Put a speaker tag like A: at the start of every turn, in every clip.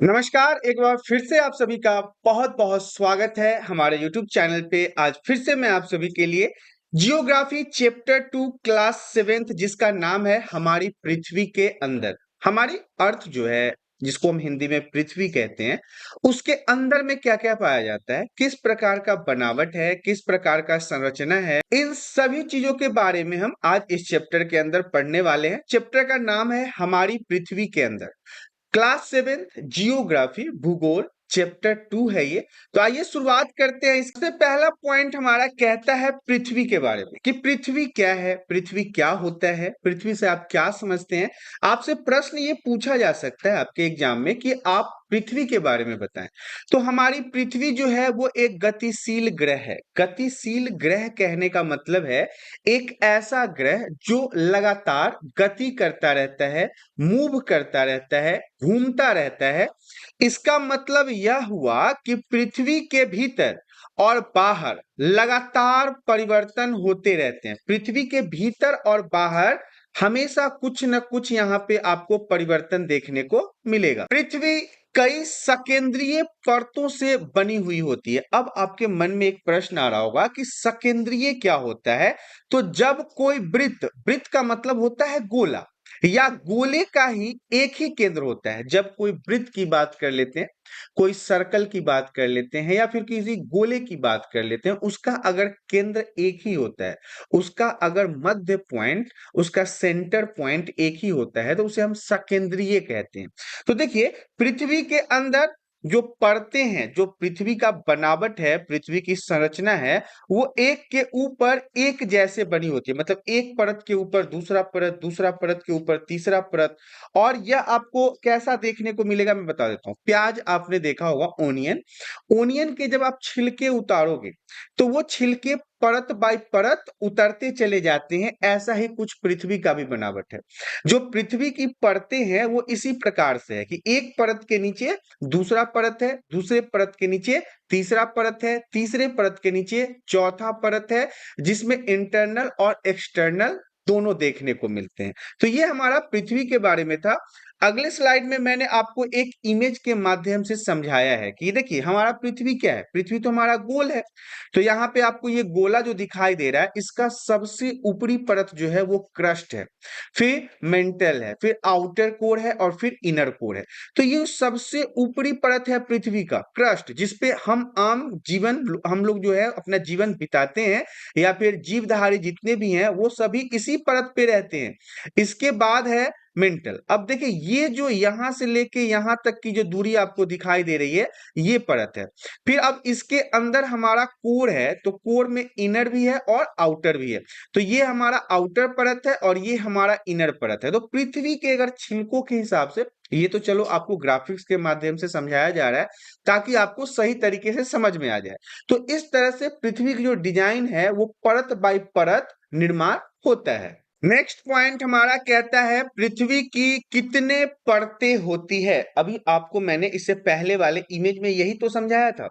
A: नमस्कार, एक बार फिर से आप सभी का बहुत-बहुत स्वागत है हमारे यूट्यूब चैनल पे। आज फिर से मैं आप सभी के लिए जियोग्राफी चैप्टर 2 क्लास 7th जिसका नाम है हमारी पृथ्वी के अंदर। हमारी अर्थ जो है, जिसको हम हिंदी में पृथ्वी कहते हैं, उसके अंदर में क्या-क्या पाया जाता है, किस प्रकार का बनावट है, किस प्रकार का संरचना है, इन सभी चीज़ों के बारे में हम आज इस चैप्टर के अंदर पढ़ने वाले हैं। चैप्टर का नाम है हमारी पृथ्वी के अंदर। क्लास 7 जियोग्राफी भूगोल चैप्टर 2 है ये। तो आइए शुरुआत करते हैं। इससे पहला पॉइंट हमारा कहता है पृथ्वी के बारे में कि पृथ्वी क्या है, पृथ्वी क्या होता है, पृथ्वी से आप क्या समझते हैं। आपसे प्रश्न ये पूछा जा सकता है आपके एग्जाम में कि आप पृथ्वी के बारे में बताएं। तो हमारी पृथ्वी जो है वो एक गतिशील ग्रह है। गतिशील ग्रह कहने का मतलब है एक ऐसा ग्रह जो लगातार गति करता रहता है, मूव करता रहता है, घूमता रहता है। इसका मतलब यह हुआ कि पृथ्वी के भीतर और बाहर लगातार परिवर्तन होते रहते हैं। पृथ्वी के भीतर और बाहर हमेशा कुछ न कुछ यहाँ पे आपको परिवर्तन देखने को मिलेगा। पृथ्वी कई सकेंद्रीय परतों से बनी हुई होती है। अब आपके मन में एक प्रश्न आ रहा होगा कि सकेंद्रीय क्या होता है। तो जब कोई वृत्त, वृत्त का मतलब होता है गोला, या गोले का ही एक ही केंद्र होता है। जब कोई वृत्त की बात कर लेते हैं, कोई सर्कल की बात कर लेते हैं, या फिर किसी गोले की बात कर लेते हैं, उसका अगर केंद्र एक ही होता है, उसका अगर मध्य पॉइंट, उसका सेंटर पॉइंट एक ही होता है, तो उसे हम सकेंद्रीय कहते हैं। तो देखिए, पृथ्वी के अंदर जो परतें हैं, जो पृथ्वी का बनावट है, पृथ्वी की संरचना है, वो एक के ऊपर एक जैसे बनी होती है। मतलब एक परत के ऊपर दूसरा परत, दूसरा परत के ऊपर तीसरा परत। और यह आपको कैसा देखने को मिलेगा मैं बता देता हूँ। प्याज आपने देखा होगा, ओनियन। ओनियन के जब आप छिलके उतारोगे तो वो छिलके परत बाय परत उतरते चले जाते हैं। ऐसा ही कुछ पृथ्वी का भी बनावट है। जो पृथ्वी की परतें हैं वो इसी प्रकार से है कि एक परत के नीचे दूसरा परत है, दूसरे परत के नीचे तीसरा परत है, तीसरे परत के नीचे चौथा परत है, जिसमें इंटरनल और एक्सटर्नल दोनों देखने को मिलते हैं। तो ये हमारा पृथ्वी के बारे में था। अगले स्लाइड में मैंने आपको एक इमेज के माध्यम से समझाया है कि देखिए हमारा पृथ्वी क्या है। पृथ्वी तो हमारा गोल है। तो यहाँ पे आपको ये गोला जो दिखाई दे रहा है, इसका सबसे ऊपरी परत जो है वो क्रस्ट है, फिर मेंटल है, फिर आउटर कोर है, और फिर इनर कोर है। तो ये सबसे ऊपरी परत है पृथ्वी का क्रस्ट, जिसपे हम आम जीवन, हम लोग जो है अपना जीवन बिताते हैं, या फिर जीवधारी जितने भी हैं वो सभी इसी परत पे रहते हैं। इसके बाद है मेंटल। अब देखिए, ये जो यहां से लेके यहां तक की जो दूरी आपको दिखाई दे रही है, ये परत है। फिर अब इसके अंदर हमारा कोर है, तो कोर में इनर भी है और आउटर भी है। तो ये हमारा आउटर परत है और ये हमारा इनर परत है। तो पृथ्वी के अगर छिलकों के हिसाब से, ये तो चलो आपको ग्राफिक्स के माध्यम से समझाया जा रहा है ताकि आपको सही तरीके से समझ में आ जाए। तो इस तरह से पृथ्वी की जो डिजाइन है वो परत बाय परत निर्माण होता है। नेक्स्ट पॉइंट हमारा कहता है पृथ्वी की कितने परतें होती है। अभी आपको मैंने इससे पहले वाले इमेज में यही तो समझाया था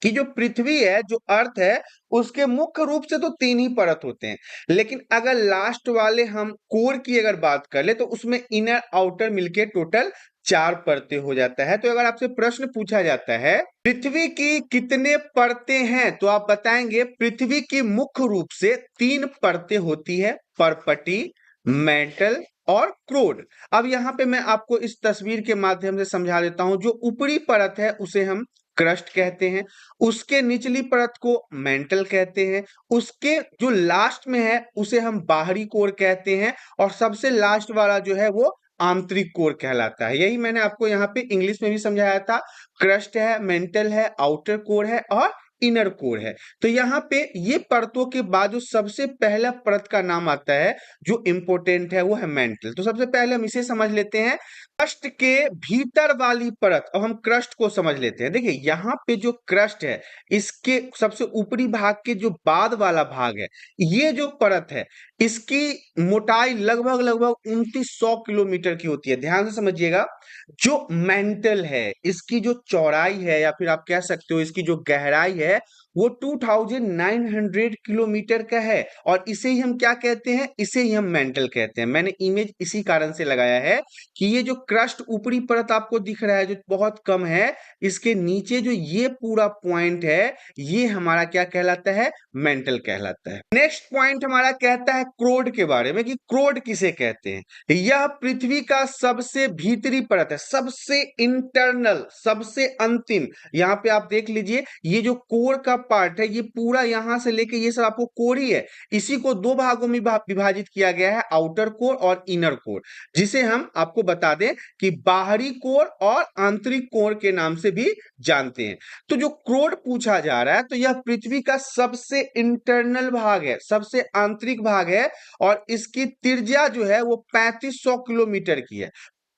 A: कि जो पृथ्वी है, जो अर्थ है, उसके मुख्य रूप से तो 3 ही परत होते हैं। लेकिन अगर लास्ट वाले हम कोर की अगर बात कर ले तो उसमें इनर आउटर मिलके टोटल 4 परतें हो जाता है। तो अगर आपसे प्रश्न पूछा जाता है पृथ्वी की कितने परतें हैं, तो आप बताएंगे पृथ्वी की मुख्य रूप से 3 परतें होती है, परपटी, मेंटल और क्रोड। अब यहाँ पे मैं आपको इस तस्वीर के माध्यम से समझा देता हूं। जो ऊपरी परत है उसे हम क्रस्ट कहते हैं, उसके निचली परत को मेंटल कहते हैं, उसके जो लास्ट में है उसे हम बाहरी कोर कहते हैं, और सबसे लास्ट वाला जो है वो आंतरिक कोर कहलाता है। यही मैंने आपको यहाँ पे इंग्लिश में भी समझाया था। क्रस्ट है, मेंटल है, आउटर कोर है और इनर कोर है। तो यहाँ पे ये परतों के बाद जो सबसे पहला परत का नाम आता है जो इंपोर्टेंट है वो है मेंटल। तो सबसे पहले हम इसे समझ लेते हैं, क्रस्ट के भीतर वाली परत। अब हम क्रस्ट को समझ लेते हैं। देखिए यहाँ पे जो क्रस्ट है, इसके सबसे ऊपरी भाग के जो बाद वाला भाग है, ये जो परत है, इसकी मोटाई लगभग लगभग 2900 किलोमीटर की होती है। ध्यान से समझिएगा। जो मेंटल है, इसकी जो चौड़ाई है, या फिर आप कह सकते हो इसकी जो गहराई है, वो 2900 किलोमीटर का है और इसे ही हम क्या कहते हैं, इसे ही हम मेंटल कहते हैं। मैंने इमेज इसी कारण से लगाया है कि ये जो क्रस्ट ऊपरी परत आपको दिख रहा है जो बहुत कम है, इसके नीचे जो ये पूरा पॉइंट है ये हमारा क्या कहलाता है, मेंटल कहलाता है। नेक्स्ट पॉइंट हमारा कहता है क्रोड के बारे में कि क्रोड किसे कहते हैं। यह पृथ्वी का सबसे भीतरी परत है, सबसे इंटरनल, सबसे अंतिम। यहाँ पे आप देख लीजिए ये जो कोर का पार्ट है ये पूरा यहां से लेके ये सब आपको कोर ही है। इसी को दो भागों में विभाजित किया गया है, आउटर कोर और इनर कोर, जिसे हम आपको बता दें कि बाहरी कोर और आंतरिक कोर के नाम से भी जानते हैं। तो जो क्रोड पूछा जा रहा है तो यह पृथ्वी का सबसे इंटरनल भाग है, सबसे आंतरिक भाग है और इसकी त्रिज्या जो है वो 3500 किलोमीटर की है।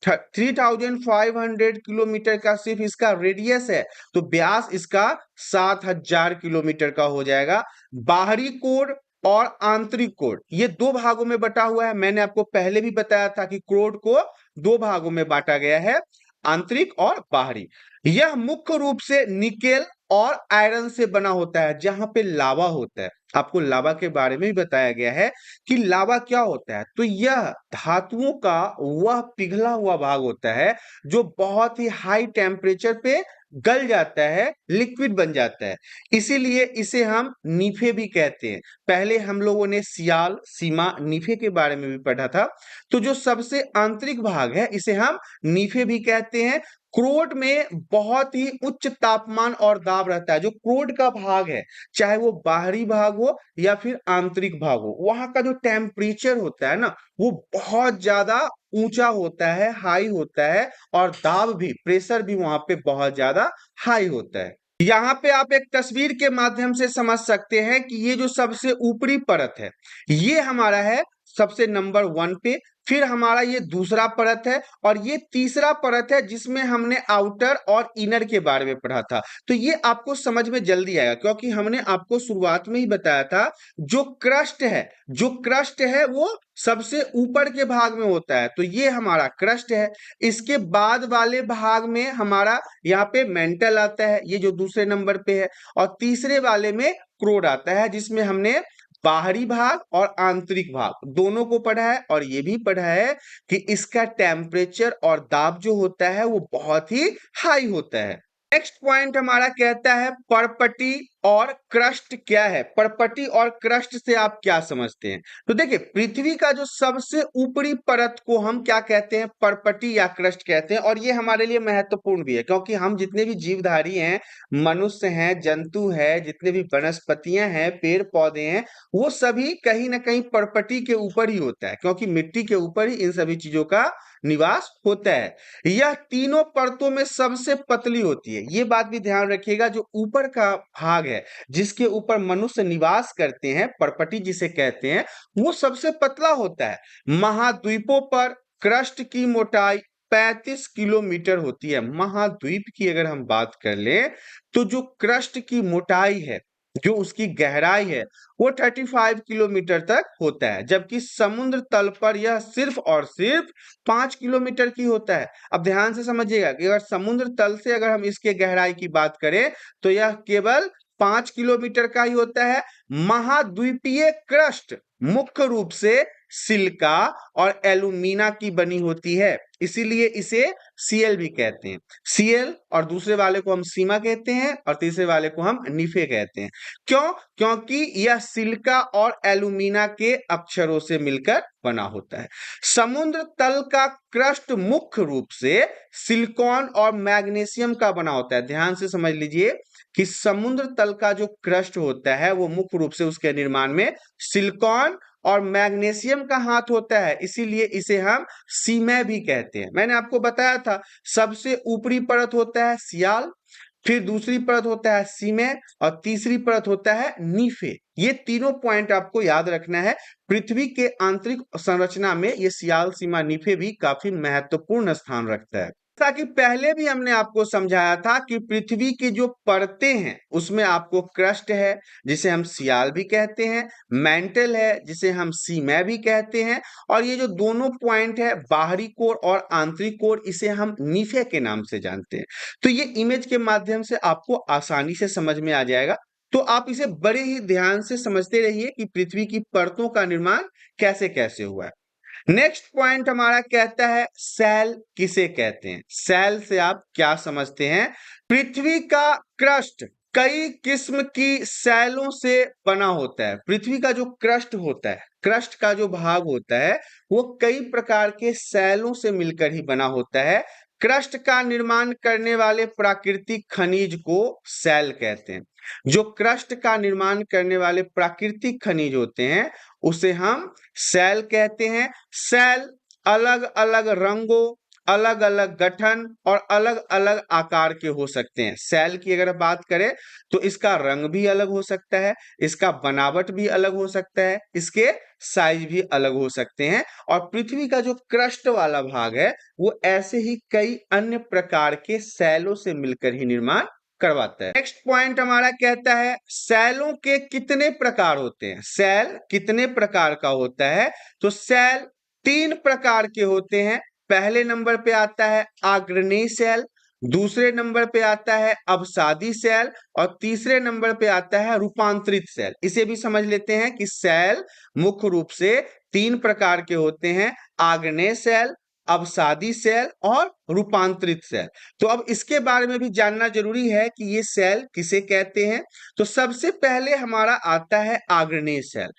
A: 3500 किलोमीटर का सिर्फ इसका रेडियस है, तो व्यास इसका 7000 किलोमीटर का हो जाएगा। बाहरी कोर और आंतरिक कोर ये दो भागों में बटा हुआ है। मैंने आपको पहले भी बताया था कि क्रोड को दो भागों में बांटा गया है, आंतरिक और बाहरी। यह मुख्य रूप से निकेल और आयरन से बना होता है, जहां पे लावा होता है। आपको लावा के बारे में भी बताया गया है कि लावा क्या होता है, तो यह धातुओं का वह पिघला हुआ भाग होता है जो बहुत ही हाई टेम्परेचर पे गल जाता है, लिक्विड बन जाता है। इसीलिए इसे हम नीफे भी कहते हैं। पहले हम लोगों ने सियाल, सीमा, नीफे के बारे में भी पढ़ा था। तो जो सबसे आंतरिक भाग है इसे हम नीफे भी कहते हैं। क्रोड में बहुत ही उच्च तापमान और दाब रहता है। जो क्रोड का भाग है, चाहे वो बाहरी भाग हो या फिर आंतरिक भाग हो, वहां का जो टेम्परेचर होता है ना वो बहुत ज्यादा ऊंचा होता है, हाई होता है और दाब भी, प्रेशर भी वहां पे बहुत ज्यादा हाई होता है। यहाँ पे आप एक तस्वीर के माध्यम से समझ सकते हैं कि ये जो सबसे ऊपरी परत है ये हमारा है सबसे नंबर 1 पे। फिर हमारा ये दूसरा परत है और ये तीसरा परत है जिसमें हमने आउटर और इनर के बारे में पढ़ा था। तो ये आपको समझ में जल्दी आएगा क्योंकि हमने आपको शुरुआत में ही बताया था जो क्रस्ट है, जो क्रस्ट है वो सबसे ऊपर के भाग में होता है, तो ये हमारा क्रस्ट है। इसके बाद वाले भाग में हमारा यहाँ पे मेंटल आता है, ये जो दूसरे नंबर पे है, और तीसरे वाले में क्रोड आता है जिसमें हमने बाहरी भाग और आंतरिक भाग दोनों को पढ़ा है और ये भी पढ़ा है कि इसका टेम्परेचर और दाब जो होता है वो बहुत ही हाई होता है। नेक्स्ट पॉइंट हमारा कहता है परपटी और क्रस्ट क्या है। परपटी और क्रस्ट से आप क्या समझते हैं, तो देखिए पृथ्वी का जो सबसे ऊपरी परत को हम क्या कहते हैं, परपटी या क्रस्ट कहते हैं। और ये हमारे लिए महत्वपूर्ण भी है क्योंकि हम जितने भी जीवधारी हैं, मनुष्य हैं, जंतु है, जितने भी वनस्पतियां हैं, पेड़ पौधे हैं, वो सभी कहीं ना कहीं परपटी के ऊपर ही होता है क्योंकि मिट्टी के ऊपर ही इन सभी चीजों का निवास होता है। यह तीनों परतों में सबसे पतली होती है, ये बात भी ध्यान रखिएगा। जो ऊपर का भाग है जिसके ऊपर मनुष्य निवास करते हैं, परपटी जिसे कहते हैं, वो सबसे पतला होता है। महाद्वीपों पर क्रस्ट की मोटाई 35 किलोमीटर होती है। महाद्वीप की अगर हम बात कर लें तो जो क्रस्ट की मोटाई है, जो उसकी गहराई है, वो 35 किलोमीटर तक होता है, जबकि समुद्र तल पर यह सिर्फ और सिर्फ 5 किलोमीटर की होता है। अब ध्यान से समझिएगा कि अगर समुद्र तल से अगर हम इसके गहराई की बात करें तो यह केवल 5 किलोमीटर का ही होता है। महाद्वीपीय क्रस्ट मुख्य रूप से सिलिका और एल्यूमिना की बनी होती है, इसीलिए इसे सीएल भी कहते हैं। सीएल, और दूसरे वाले को हम सीमा कहते हैं और तीसरे वाले को हम निफे कहते हैं। क्यों? क्योंकि यह सिलिका और एल्यूमिना के अक्षरों से मिलकर बना होता है। समुद्र तल का क्रस्ट मुख्य रूप से सिलिकॉन और मैग्नीशियम का बना होता है। ध्यान से समझ लीजिए कि समुद्र तल का जो क्रस्ट होता है वो मुख्य रूप से उसके निर्माण में सिलिकॉन और मैग्नीशियम का हाथ होता है, इसीलिए इसे हम सीमै भी कहते हैं। मैंने आपको बताया था सबसे ऊपरी परत होता है सियाल, फिर दूसरी परत होता है सीमै और तीसरी परत होता है नीफे। ये तीनों पॉइंट आपको याद रखना है। पृथ्वी के आंतरिक संरचना में ये सियाल, सीमा, नीफे भी काफी महत्वपूर्ण स्थान रखता है। जैसा कि पहले भी हमने आपको समझाया था कि पृथ्वी की जो परतें हैं उसमें आपको क्रस्ट है जिसे हम सियाल भी कहते हैं, मेंटल है जिसे हम सीमै भी कहते हैं, और ये जो दोनों पॉइंट है बाहरी कोर और आंतरिक कोर, इसे हम नीफे के नाम से जानते हैं। तो ये इमेज के माध्यम से आपको आसानी से समझ में आ जाएगा। तो आप इसे बड़े ही ध्यान से समझते रहिए कि पृथ्वी की परतों का निर्माण कैसे कैसे हुआ है। नेक्स्ट पॉइंट हमारा कहता है सेल किसे कहते हैं। सेल से आप क्या समझते हैं? पृथ्वी का क्रस्ट कई किस्म की सेलों से बना होता है। पृथ्वी का जो क्रस्ट होता है, क्रस्ट का जो भाग होता है, वो कई प्रकार के सेलों से मिलकर ही बना होता है। क्रस्ट का निर्माण करने वाले प्राकृतिक खनिज को सेल कहते हैं। जो क्रस्ट का निर्माण करने वाले प्राकृतिक खनिज होते हैं उसे हम सेल कहते हैं। सेल अलग अलग रंगों, अलग अलग गठन और अलग अलग आकार के हो सकते हैं। सेल की अगर बात करें तो इसका रंग भी अलग हो सकता है, इसका बनावट भी अलग हो सकता है, इसके साइज भी अलग हो सकते हैं। और पृथ्वी का जो क्रस्ट वाला भाग है वो ऐसे ही कई अन्य प्रकार के सेलों से मिलकर ही निर्माण करवाता है। नेक्स्ट पॉइंट हमारा कहता है सेलों के कितने प्रकार होते हैं। सेल कितने प्रकार का होता है? तो सेल 3 प्रकार के होते हैं। पहले नंबर पे आता है अग्रणी सेल, दूसरे नंबर पे आता है अवसादी सेल और तीसरे नंबर पे आता है रूपांतरित सेल। इसे भी समझ लेते हैं कि सेल मुख्य रूप से 3 प्रकार के होते हैं, अग्रणी सेल, अवसादी सेल और रूपांतरित सेल। तो अब इसके बारे में भी जानना जरूरी है कि ये सेल किसे कहते हैं। तो सबसे पहले हमारा आता है अग्रणी सेल।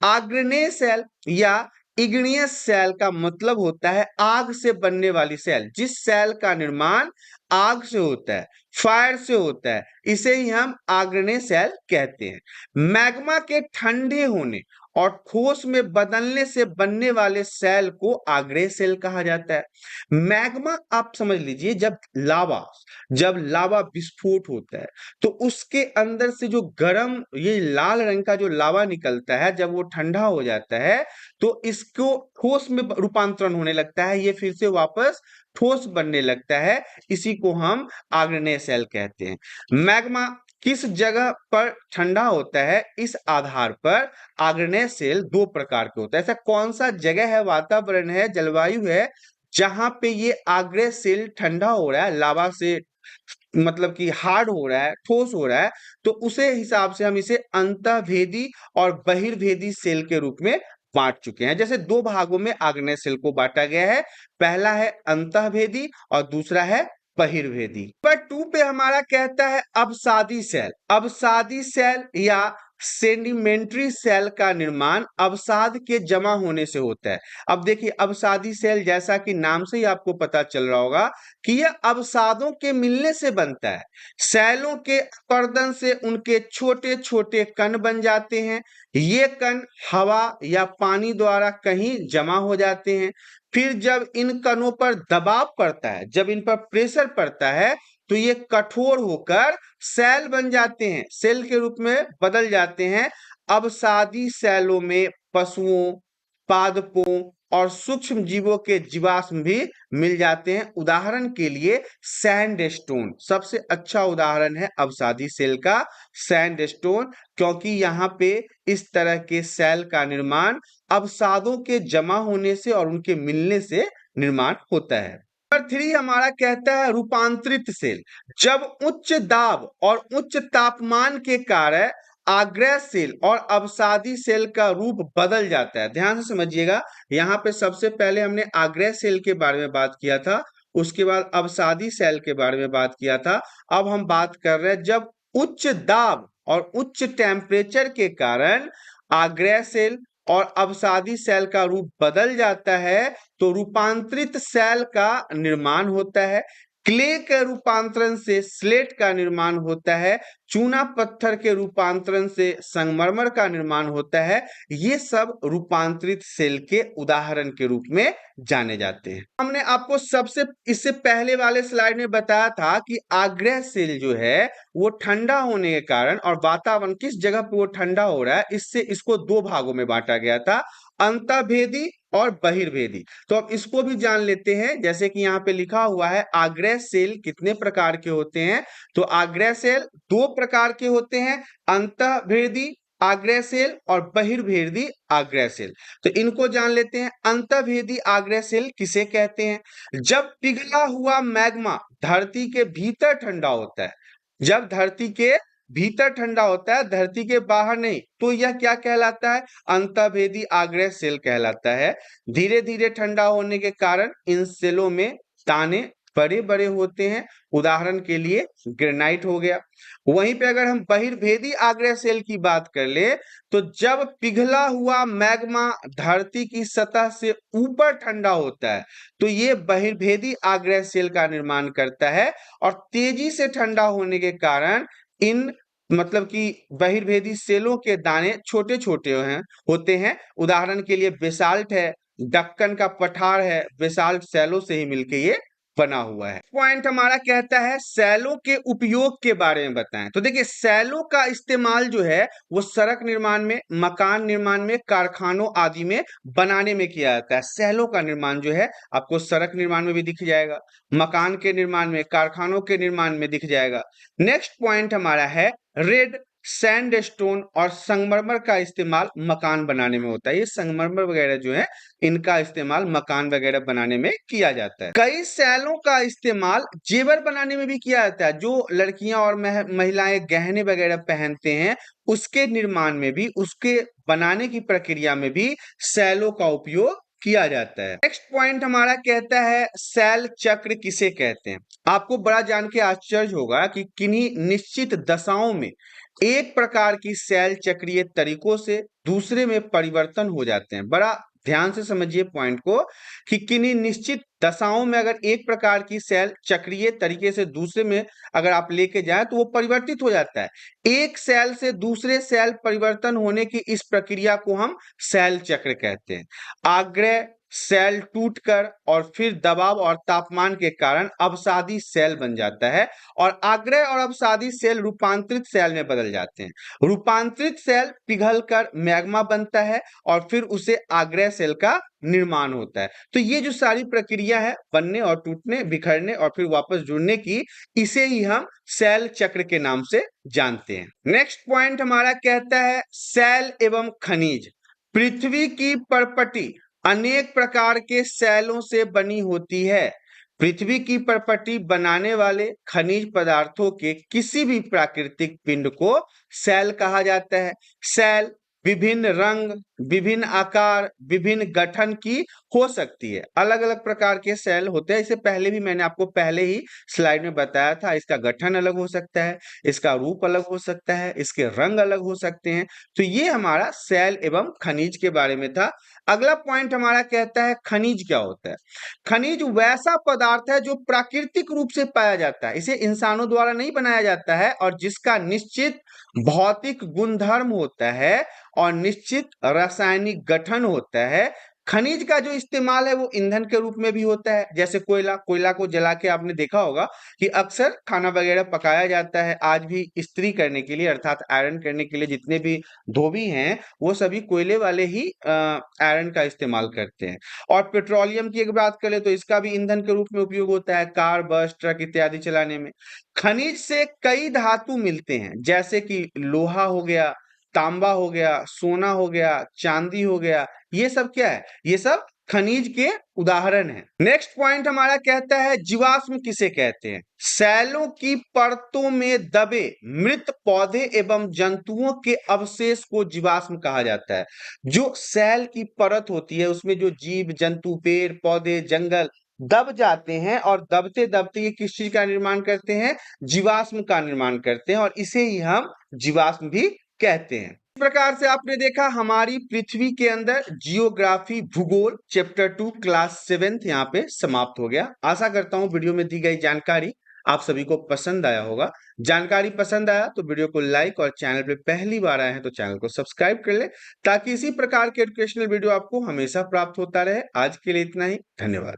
A: अग्रणी सेल या इग्नियस सेल का मतलब होता है आग से बनने वाली सेल। जिस सेल का निर्माण आग से होता है, फायर से होता है, इसे ही हम अग्रणी सेल कहते हैं। मैग्मा के ठंडे होने और ठोस में बदलने से बनने वाले सेल को अग्रणी सेल कहा जाता है। मैग्मा आप समझ लीजिए, जब लावा विस्फोट होता है तो उसके अंदर से जो गर्म ये लाल रंग का जो लावा निकलता है, जब वो ठंडा हो जाता है तो इसको ठोस में रूपांतरण होने लगता है, ये फिर से वापस ठोस बनने लगता है। इसी को हम आग्नेय सेल कहते हैं। मैग्मा किस जगह पर ठंडा होता है, इस आधार पर आग्नेय सेल 2 प्रकार के होता है। ऐसा कौन सा जगह है, वातावरण है, जलवायु है, जहां पे ये आग्नेय सेल ठंडा हो रहा है, लावा से मतलब कि हार्ड हो रहा है, ठोस हो रहा है, तो उसे हिसाब से हम इसे अंतःभेदी और बहिर्भेदी सेल के रूप में बांट चुके हैं। जैसे 2 भागों में आग्नेय सेल को बांटा गया है, पहला है अंतःभेदी और दूसरा है बहिर्भेदी। नंबर 2 पे हमारा कहता है अवसादी सेल। अवसादी सेल या सेडिमेंट्री सेल का निर्माण अवसाद के जमा होने से होता है। अब देखिए, अवसादी सेल जैसा कि नाम से ही आपको पता चल रहा होगा कि यह अवसादों के मिलने से बनता है। सेलों के अपर्दन से उनके छोटे छोटे कण बन जाते हैं। ये कण हवा या पानी द्वारा कहीं जमा हो जाते हैं। फिर जब इन कणों पर दबाव पड़ता है, जब इन पर प्रेशर पड़ता है, तो ये कठोर होकर सेल बन जाते हैं, सेल के रूप में बदल जाते हैं। अवसादी सेलों में पशुओं, पादपों और सूक्ष्म जीवों के जीवाश्म भी मिल जाते हैं। उदाहरण के लिए सैंडस्टोन सबसे अच्छा उदाहरण है अवसादी सेल का, सैंडस्टोन, क्योंकि यहाँ पे इस तरह के सेल का निर्माण अवसादों के जमा होने से और उनके मिलने से निर्माण होता है। नंबर 3 हमारा कहता है रूपांतरित सेल। जब उच्च दाब और उच्च तापमान के कारण आग्नेय सेल और अवसादी सेल का रूप बदल जाता है। ध्यान से समझिएगा, यहाँ पे सबसे पहले हमने आग्नेय सेल के बारे में बात किया था, उसके बाद अवसादी सेल के बारे में बात किया था। अब हम बात कर रहे हैं जब उच्च दाब और उच्च टेम्परेचर के कारण आग्नेय सेल और अवसादी सेल का रूप बदल जाता है, तो रूपांतरित सेल का निर्माण होता है। क्ले के रूपांतरण से स्लेट का निर्माण होता है। चूना पत्थर के रूपांतरण से संगमरमर का निर्माण होता है। ये सब रूपांतरित सेल के उदाहरण के रूप में जाने जाते हैं। हमने आपको सबसे इससे पहले वाले स्लाइड में बताया था कि आग्नेय सेल जो है वो ठंडा होने के कारण और वातावरण किस जगह पे वो ठंडा हो रहा है, इससे इसको 2 भागों में बांटा गया था, अंतःभेदी और बहिर्भेदी। तो अब इसको भी जान लेते हैं। जैसे कि यहाँ पे लिखा हुआ है आग्नेय सेल कितने प्रकार के होते हैं, तो आग्नेय सेल 2 प्रकार के होते हैं, अंतःभेदी आग्नेय सेल और बहिर्भेदी आग्नेय सेल। तो इनको जान लेते हैं। अंतःभेदी आग्नेय सेल किसे कहते हैं? जब पिघला हुआ मैग्मा धरती के भीतर ठंडा होता है, जब धरती के भीतर ठंडा होता है, धरती के बाहर नहीं, तो यह क्या कहलाता है? अंतःभेदी आग्रह सेल कहलाता है। धीरे धीरे ठंडा होने के कारण इन सेलों में दाने बड़े बड़े होते हैं, उदाहरण के लिए ग्रेनाइट हो गया। वहीं पे अगर हम बहिर्भेदी आग्रह सेल की बात कर ले, तो जब पिघला हुआ मैग्मा धरती की सतह से ऊपर ठंडा होता है, तो ये बहिर्भेदी आग्रह सेल का निर्माण करता है, और तेजी से ठंडा होने के कारण इन मतलब कि बहिर्भेदी सेलों के दाने छोटे छोटे होते हैं। उदाहरण के लिए बेसाल्ट है, दक्कन का पठार है, बेसाल्ट सैलों से ही मिलके ये बना हुआ है। पॉइंट हमारा कहता है सैलों के उपयोग के बारे में बताएं। तो देखिए, सैलों का इस्तेमाल जो है वो सड़क निर्माण में, मकान निर्माण में, कारखानों आदि में बनाने में किया जाता है। सैलों का निर्माण जो है आपको सड़क निर्माण में भी दिख जाएगा, मकान के निर्माण में, कारखानों के निर्माण में दिख जाएगा। नेक्स्ट पॉइंट हमारा है रेड सैंडस्टोन और संगमरमर का इस्तेमाल मकान बनाने में होता है। ये संगमरमर वगैरह जो है इनका इस्तेमाल मकान वगैरह बनाने में किया जाता है। कई सैलों का इस्तेमाल जेवर बनाने में भी किया जाता है। जो लड़कियां और महिलाएं गहने वगैरह पहनते हैं, उसके निर्माण में भी, उसके बनाने की प्रक्रिया में भी सैलों का उपयोग किया जाता है। नेक्स्ट पॉइंट हमारा कहता है सेल चक्र किसे कहते हैं। आपको बड़ा जान के आश्चर्य होगा कि किन्हीं निश्चित दशाओं में एक प्रकार की सेल चक्रीय तरीकों से दूसरे में परिवर्तन हो जाते हैं। बड़ा ध्यान से समझिए पॉइंट को, कि किन्हीं निश्चित दशाओं में अगर एक प्रकार की सेल चक्रीय तरीके से दूसरे में अगर आप लेके जाए तो वो परिवर्तित हो जाता है। एक सेल से दूसरे सेल परिवर्तन होने की इस प्रक्रिया को हम सेल चक्र कहते हैं। आग्रह सेल टूटकर और फिर दबाव और तापमान के कारण अवसादी सेल बन जाता है, और आग्रह और अवसादी सेल रूपांतरित सेल में बदल जाते हैं। रूपांतरित सेल पिघलकर मैग्मा बनता है और फिर उसे आग्रह सेल का निर्माण होता है। तो ये जो सारी प्रक्रिया है बनने और टूटने, बिखरने और फिर वापस जुड़ने की, इसे ही हम सेल चक्र के नाम से जानते हैं। नेक्स्ट पॉइंट हमारा कहता है सेल एवं खनिज। पृथ्वी की परपटी अनेक प्रकार के सेलों से बनी होती है। पृथ्वी की परपटी बनाने वाले खनिज पदार्थों के किसी भी प्राकृतिक पिंड को सेल कहा जाता है। सेल विभिन्न रंग, विभिन्न आकार, विभिन्न गठन की हो सकती है। अलग अलग प्रकार के सेल होते हैं। इसे पहले भी मैंने आपको पहले ही स्लाइड में बताया था। इसका गठन अलग हो सकता है, इसका रूप अलग हो सकता है, इसके रंग अलग हो सकते हैं। तो ये हमारा सेल एवं खनिज के बारे में था। अगला पॉइंट हमारा कहता है खनिज क्या होता है। खनिज वैसा पदार्थ है जो प्राकृतिक रूप से पाया जाता है, इसे इंसानों द्वारा नहीं बनाया जाता है, और जिसका निश्चित भौतिक गुणधर्म होता है और निश्चित रासायनिक गठन होता है। खनिज का जो इस्तेमाल है वो ईंधन के रूप में भी होता है। जैसे कोयला को जला के आपने देखा होगा कि अक्सर खाना वगैरह पकाया जाता है। आज भी इस्त्री करने के लिए, अर्थात आयरन करने के लिए जितने भी धोबी हैं वो सभी कोयले वाले ही आयरन का इस्तेमाल करते हैं। और पेट्रोलियम की एक बात करें तो इसका भी ईंधन के रूप में उपयोग होता है, कार, बस, ट्रक इत्यादि चलाने में। खनिज से कई धातु मिलते हैं, जैसे कि लोहा हो गया, तांबा हो गया, सोना हो गया, चांदी हो गया। ये सब क्या है? ये सब खनिज के उदाहरण हैं। नेक्स्ट पॉइंट हमारा कहता है जीवाश्म किसे कहते हैं। सैलों की परतों में दबे मृत पौधे एवं जंतुओं के अवशेष को जीवाश्म कहा जाता है। जो सैल की परत होती है उसमें जो जीव जंतु, पेड़ पौधे, जंगल दब जाते हैं, और दबते दबते ये किस चीज का निर्माण करते हैं? जीवाश्म का निर्माण करते हैं, और इसे ही हम जीवाश्म भी कहते हैं। इस प्रकार से आपने देखा हमारी पृथ्वी के अंदर जियोग्राफी भूगोल चैप्टर 2 क्लास 7 यहाँ पे समाप्त हो गया। आशा करता हूँ वीडियो में दी गई जानकारी आप सभी को पसंद आया होगा। जानकारी पसंद आया तो वीडियो को लाइक, और चैनल पे पहली बार आए हैं तो चैनल को सब्सक्राइब कर ले, ताकि इसी प्रकार के एजुकेशनल वीडियो आपको हमेशा प्राप्त होता रहे। आज के लिए इतना ही, धन्यवाद।